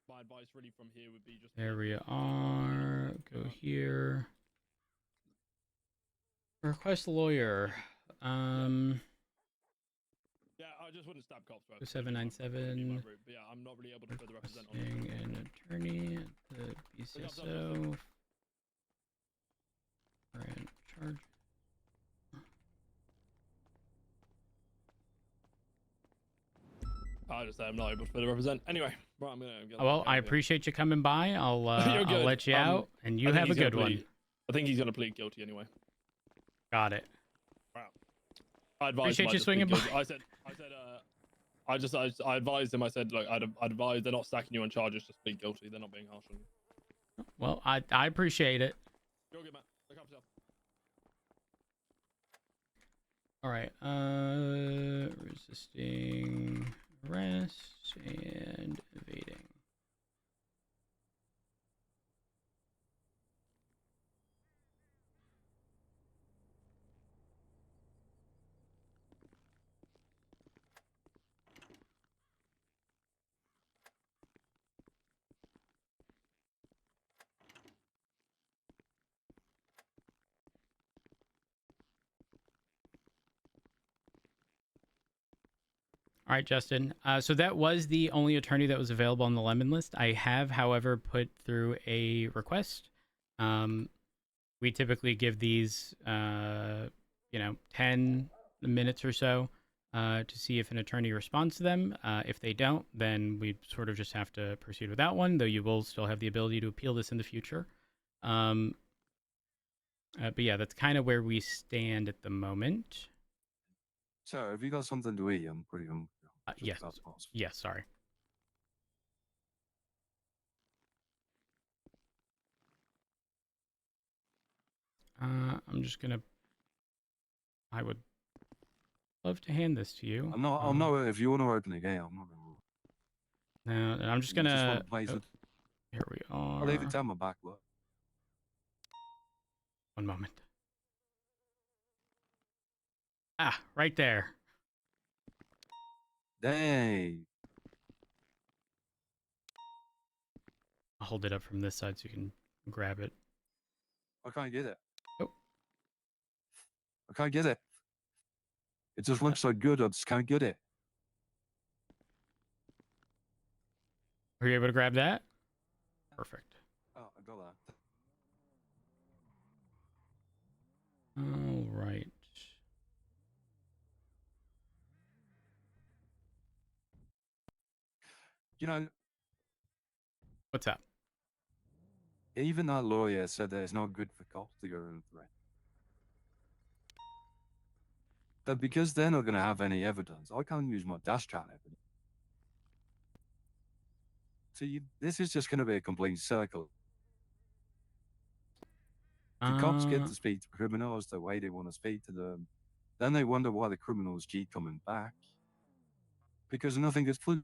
My advice really from here would be just... There we are. Go here. Request lawyer. Yeah, I just wouldn't stab cops, bro. 0797. But yeah, I'm not really able to further represent on Being this. an attorney at the BCSO. Current charge. I just say I'm not able to further represent. Anyway, right, I'm gonna get Well, I appreciate you coming by. I'll You're good. let you out, and you I think have a he's gonna good one. I think he's gonna plead guilty anyway. Got it. Wow. I advised Appreciate him. you swinging by. I advised him. I said, like, I'd advise they're not stacking you on charges. Just plead guilty. They're not being harsh on you. Well, I appreciate it. You're good, man. Look after yourself. All right. Resisting arrest and evading. All right, Justin. So that was the only attorney that was available on the lemon list. I have, however, put through a request. We typically give these, 10 minutes or so to see if an attorney responds to them. If they don't, then we sort of just have to proceed with that one, though you will still have the ability to appeal this in the future. But yeah, that's kind of where we stand at the moment. So, have you got something to eat? I'm pretty hungry. Yes. Yes, sorry. I'm just gonna. I would love to hand this to you. I'm not. If you want to open the game, I'm not gonna. No, I'm just You gonna. just want to place it. Here we are. I'll leave it down my back. Look. One moment. Ah, right there. Dang. I'll hold it up from this side so you can grab it. I can't get it. Oh. I can't get it. It just looks so good. I just can't get it. Were you able to grab that? Perfect. Oh, I got that. All right. You know, what's up? Even our lawyer said that it's not good for cops to go and threat. But because they're not going to have any evidence, I can't use my dash cam evidence. So this is just going to be a complete circle. The cops get to speak to criminals the way they want to speak to them. Then they wonder why the criminals keep coming back. Because nothing is proved.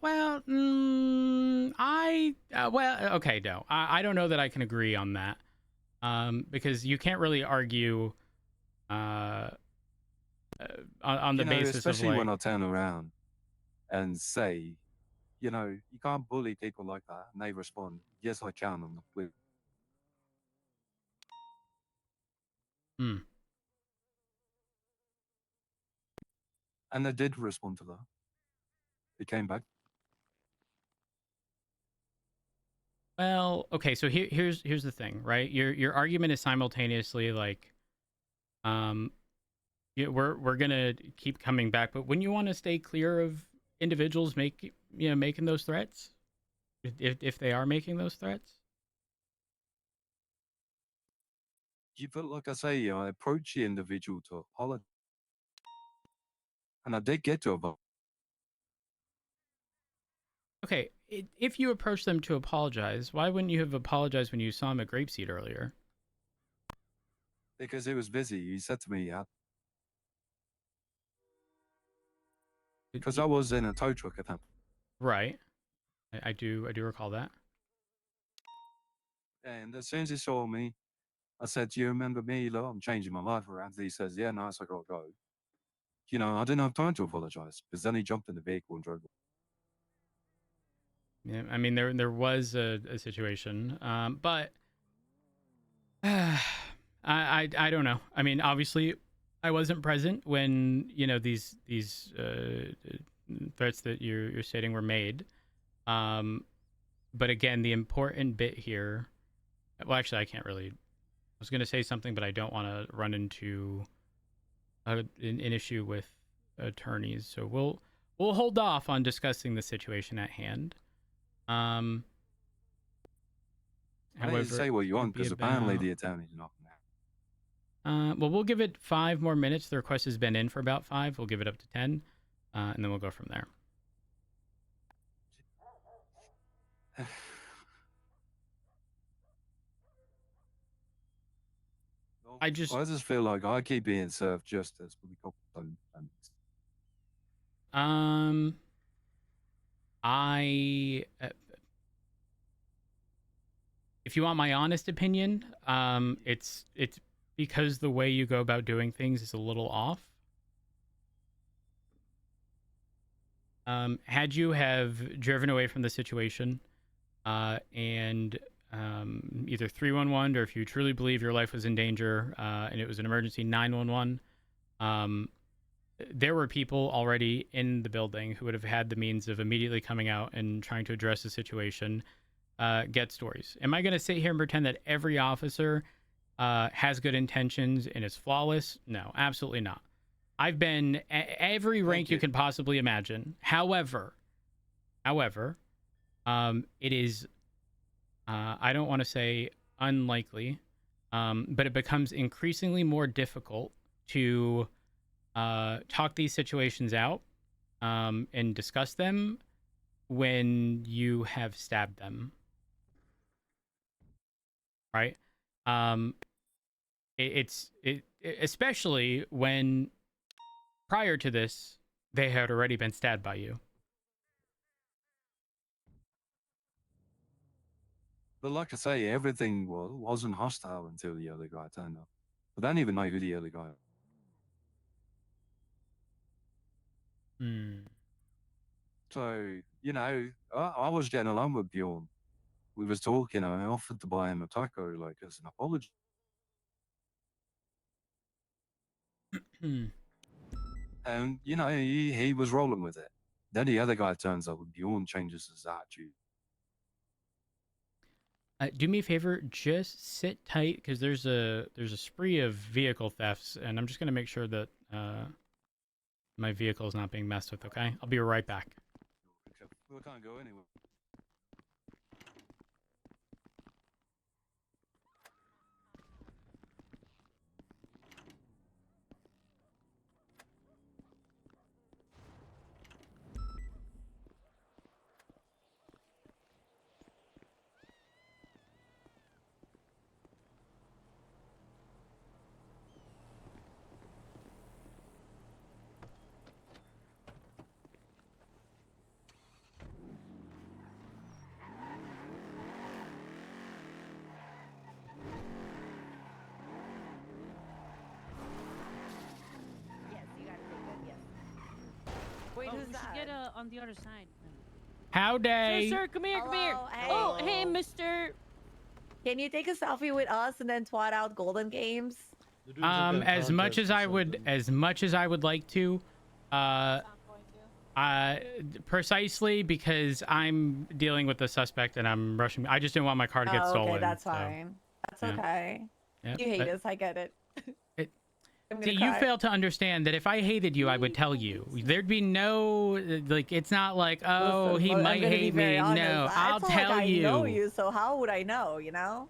Well, okay, no. I don't know that I can agree on that. Because you can't really argue on the basis especially of like... when I turn around and say, you can't bully people like that. And they respond, yes, I can. I'm not with. And they did respond to that. They came back. Well, okay, so here's the thing, right? Your argument is simultaneously like, we're gonna keep coming back, but wouldn't you want to stay clear of individuals making those threats, if they are making those threats? But like I say, I approach the individual to apologize, and I did get to a vote. Okay, if you approach them to apologize, why wouldn't you have apologized when you saw him at Grapeseed earlier? Because he was busy. He said to me, because I was in a tow truck at him. Right. I do recall that. And as soon as he saw me, I said, "Do you remember me? Look, I'm changing my life around." He says, "Yeah, nice, I gotta go." I didn't have time to apologize because then he jumped in the vehicle and drove. Yeah, I mean there was a situation, but I don't know. I mean, obviously, I wasn't present when these threats that you're stating were made. But again, the important bit here. Well, actually, I can't really. I was going to say something, but I don't want to run into an issue with attorneys, so we'll hold off on discussing the situation at hand. I However, didn't say what you want, it'd be because apparently about- the attorney's not now. Well, we'll give it 5 more minutes. The request has been in for about 5. We'll give it up to 10, and then we'll go from there. I just feel like I keep being served justice, but the cops don't. If you want my honest opinion, it's because the way you go about doing things is a little off. Had you have driven away from the situation, and either 311, or if you truly believe your life was in danger, and it was an emergency, 911, there were people already in the building who would have had the means of immediately coming out and trying to address the situation, get stories. Am I going to sit here and pretend that every officer has good intentions and is flawless? No, absolutely not. I've been every rank you can possibly imagine. However, it is, I don't want to say unlikely, but it becomes increasingly more difficult to talk these situations out and discuss them when you have stabbed them. Right? It's especially when prior to this they had already been stabbed by you. But like I say, everything wasn't hostile until the other guy turned up. I don't even know who the other guy. So, I was getting along with Bjorn. We was talking, and I offered to buy him a taco, like, as an apology. And, he was rolling with it. Then the other guy turns up, and Bjorn changes his attitude. Do me a favor, just sit tight, because there's a spree of vehicle thefts, and I'm just going to make sure that my vehicle is not being messed with, okay? I'll be right back. We can't go anywhere. Wait, who's we that? should get on the other side. Howdy. Sir, come here, come here. Hello, hey. Oh, hey, mister. Can you take a selfie with us and then twat out Golden Games? As much as I would like to, precisely because I'm dealing with the suspect and I'm rushing. I just didn't want my car to get stolen. Okay, that's so, fine. That's yeah. okay. Yeah, You hate but- us, I get it. I'm See, gonna you cry. fail to understand that if I hated you, I would tell you. There'd be no, like, it's not like, oh, Listen, he I'm might gonna be hate very me. honest. No, I'll It's not tell like you. I know you, so how would I know, you know?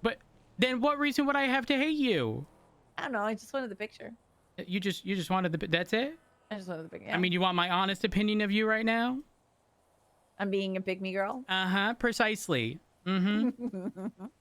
But then what reason would I have to hate you? I don't know, I just wanted the picture. You just wanted the, that's it? I just wanted the picture. I mean, you want my honest opinion of you right now? I'm being a pick-me girl? Uh-huh, precisely. Mm-hmm.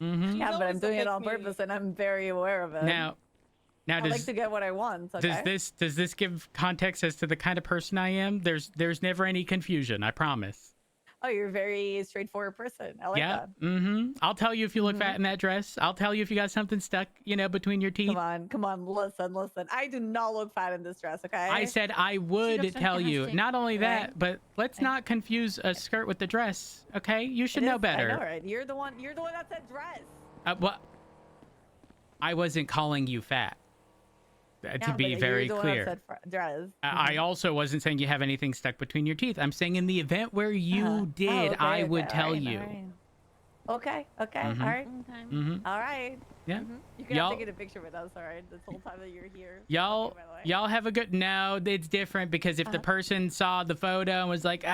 Mm-hmm. Yeah, but I'm doing it on purpose and I'm very aware of it. Now I does, like to get what I want, okay? does this give context as to the kind of person I am? There's never any confusion, I promise. Oh, you're a very straightforward person. I like Yeah. that. Mm-hmm. I'll tell you if you look fat in that dress. I'll tell you if you got something stuck, between your teeth. Come on, listen. I do not look fat in this dress, okay? I said I would tell you. fantastic. Not only Okay. that, but let's not confuse a skirt with the dress, okay? You should It know is- better. I know, right? You're the one that said dress. What? I wasn't calling you fat. To be very clear. I also wasn't saying you have anything stuck between your teeth. I'm saying in the event where you did, I would tell you. Okay. Mhm. All right. Okay. Mm-hmm. All right. Yeah. You can Y'all- have to get a picture with us. All right. This whole time that you're here. Y'all, by the way. y'all have a good. No, it's different because if the person saw the photo and was like, "Oh,